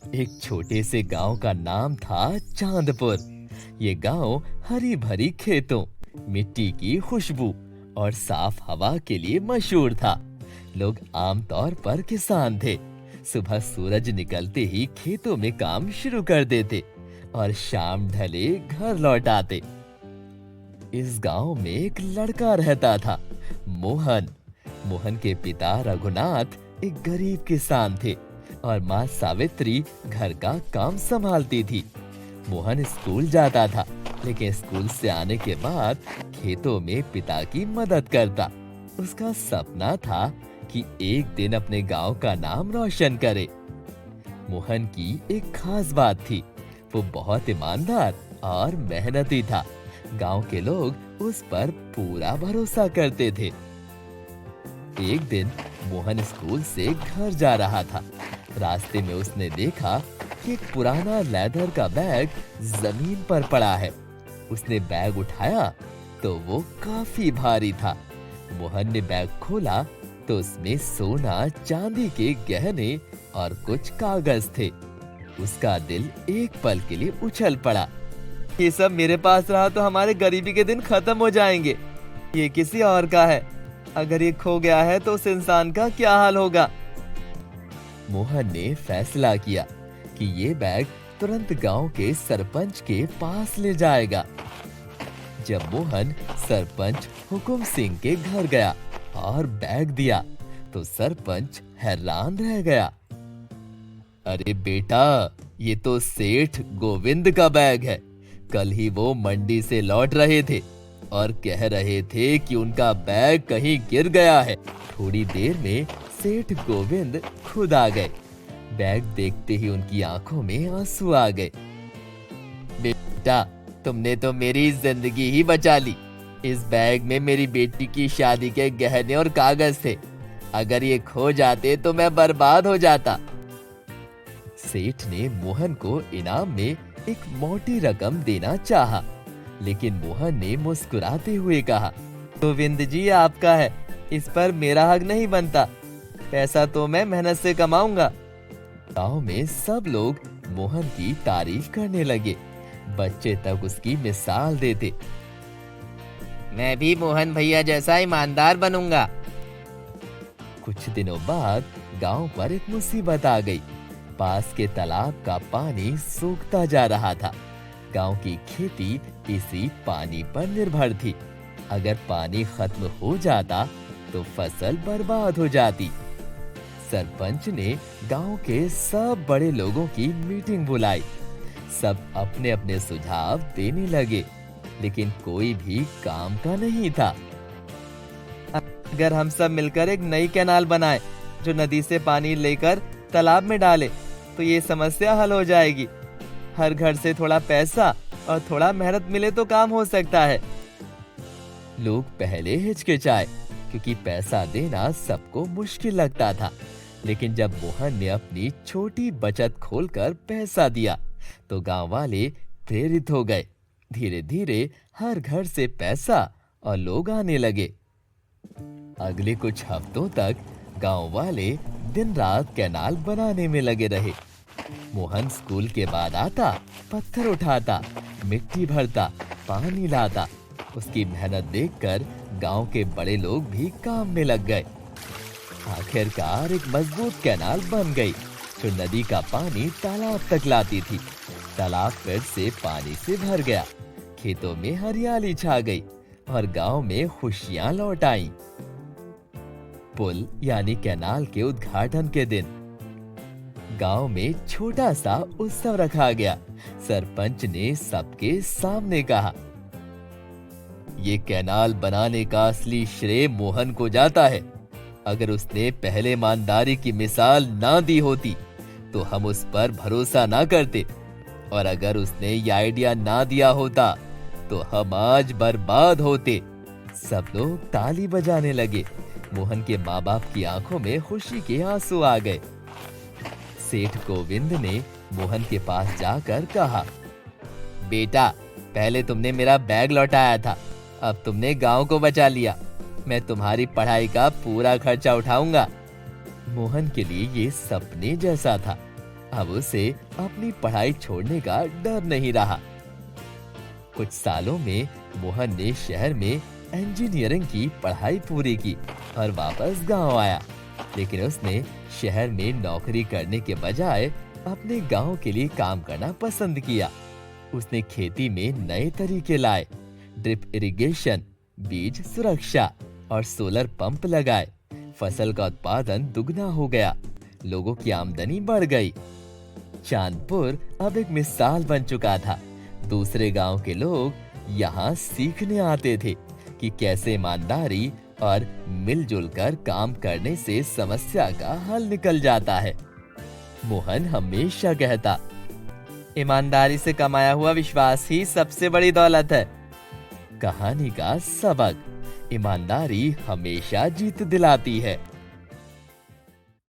एक छोटे से गांव का नाम था चांदपुर। ये गांव हरी भरी खेतों, मिट्टी की खुशबू और साफ हवा के लिए मशहूर था। लोग आमतौर पर किसान थे। सुबह सूरज निकलते ही खेतों में काम शुरू कर देते और शाम ढले घर लौट आते। इस गांव में एक लड़का रहता था, मोहन। मोहन के पिता रघुनाथ एक गरीब किसान थे और माँ सावित्री घर का काम संभालती थी। मोहन स्कूल जाता था, लेकिन स्कूल से आने के बाद खेतों में पिता की मदद करता। उसका सपना था कि एक दिन अपने गांव का नाम रोशन करे। मोहन की एक खास बात थी, वो बहुत ईमानदार और मेहनती था। गांव के लोग उस पर पूरा भरोसा करते थे। एक दिन मोहन स्कूल से घर जा रहा था। रास्ते में उसने देखा कि एक पुराना लेदर का बैग जमीन पर पड़ा है। उसने बैग उठाया तो वो काफी भारी था। मोहन ने बैग खोला तो उसमें सोना, चांदी के गहने और कुछ कागज थे। उसका दिल एक पल के लिए उछल पड़ा। ये सब मेरे पास रहा तो हमारे गरीबी के दिन खत्म हो जाएंगे। ये किसी और का है। अगर ये खो गया है तो उस इंसान का क्या हाल होगा। मोहन ने फैसला किया कि ये बैग तुरंत गांव के सरपंच के पास ले जाएगा। जब मोहन सरपंच हुकुम सिंह के घर गया और बैग दिया तो सरपंच हैरान रह गया। अरे बेटा, ये तो सेठ गोविंद का बैग है। कल ही वो मंडी से लौट रहे थे और कह रहे थे कि उनका बैग कहीं गिर गया है। थोड़ी देर में सेठ गोविंद खुद आ गए। बैग देखते ही उनकी आंखों में आंसू आ गए। बेटा, तुमने तो मेरी जिंदगी ही बचा ली। इस बैग में मेरी बेटी की शादी के गहने और कागज थे। अगर ये खो जाते तो मैं बर्बाद हो जाता। सेठ ने मोहन को इनाम में एक मोटी रकम देना चाहा, लेकिन मोहन ने मुस्कुराते हुए कहा, गोविंद जी आपका है, इस पर मेरा हक नहीं बनता। पैसा तो मैं मेहनत से कमाऊंगा। गांव में सब लोग मोहन की तारीफ करने लगे। बच्चे तक उसकी मिसाल देते। मैं भी मोहन भैया जैसा ईमानदार बनूंगा। कुछ दिनों बाद गांव पर एक मुसीबत आ गई। पास के तालाब का पानी सूखता जा रहा था। गांव की खेती इसी पानी पर निर्भर थी। अगर पानी खत्म हो जाता तो फसल बर्बाद हो जाती। सरपंच ने गांव के सब बड़े लोगों की मीटिंग बुलाई। सब अपने अपने सुझाव देने लगे, लेकिन कोई भी काम का नहीं था। अगर हम सब मिलकर एक नई कैनाल बनाएं, जो नदी से पानी लेकर तालाब में डाले, तो ये समस्या हल हो जाएगी। हर घर से थोड़ा पैसा और थोड़ा मेहनत मिले तो काम हो सकता है। लोग पहले हिचकिचाए, क्योंकि पैसा देना सबको मुश्किल लगता था। लेकिन जब मोहन ने अपनी छोटी बचत खोलकर पैसा दिया, तो गांव वाले प्रेरित हो गए। धीरे धीरे हर घर से पैसा और लोग आने लगे। अगले कुछ हफ्तों तक गांव वाले दिन रात कैनाल बनाने में लगे रहे। मोहन स्कूल के बाद आता, पत्थर उठाता, मिट्टी भरता, पानी लाता। उसकी मेहनत देखकर गांव के बड़े लोग भी काम में लग गए। आखिरकार एक मजबूत कैनाल बन गई, जो नदी का पानी तालाब तक लाती थी। तालाब फिर से पानी से भर गया। खेतों में हरियाली छा गई और गांव में खुशियां लौट आईं। पुल यानी कैनाल के उद्घाटन के दिन गांव में छोटा सा उत्सव रखा गया। सरपंच ने सबके सामने कहा, ये कैनाल बनाने का असली श्रेय मोहन को जाता है। अगर उसने पहले ईमानदारी की मिसाल ना दी होती तो हम उस पर भरोसा ना करते, और अगर उसने ये आइडिया ना दिया होता तो हम आज बर्बाद होते। सब लोग ताली बजाने लगे। मोहन के माँ बाप की आंखों में खुशी के आंसू आ गए। सेठ गोविंद ने मोहन के पास जाकर कहा, बेटा, पहले तुमने मेरा बैग लौटाया था, अब तुमने गांव को बचा लिया। मैं तुम्हारी पढ़ाई का पूरा खर्चा उठाऊंगा। मोहन के लिए ये सपने जैसा था। अब उसे अपनी पढ़ाई छोड़ने का डर नहीं रहा। कुछ सालों में मोहन ने शहर में इंजीनियरिंग की पढ़ाई पूरी की और वापस गांव आया। लेकिन उसने शहर में नौकरी करने के बजाय अपने गांव के लिए काम करना पसंद किया। उसने खेती में नए तरीके लाए, ड्रिप इरिगेशन, बीज सुरक्षा और सोलर पंप लगाए। फसल का उत्पादन दुगना हो गया, लोगों की आमदनी बढ़ गई। चांदपुर अब एक मिसाल बन चुका था। दूसरे गांव के लोग यहाँ सीखने आते थे कि कैसे ईमानदारी और मिलजुल कर काम करने से समस्या का हल निकल जाता है। मोहन हमेशा कहता, ईमानदारी से कमाया हुआ विश्वास ही सबसे बड़ी दौलत है। कहानी का सबक, ईमानदारी हमेशा जीत दिलाती है।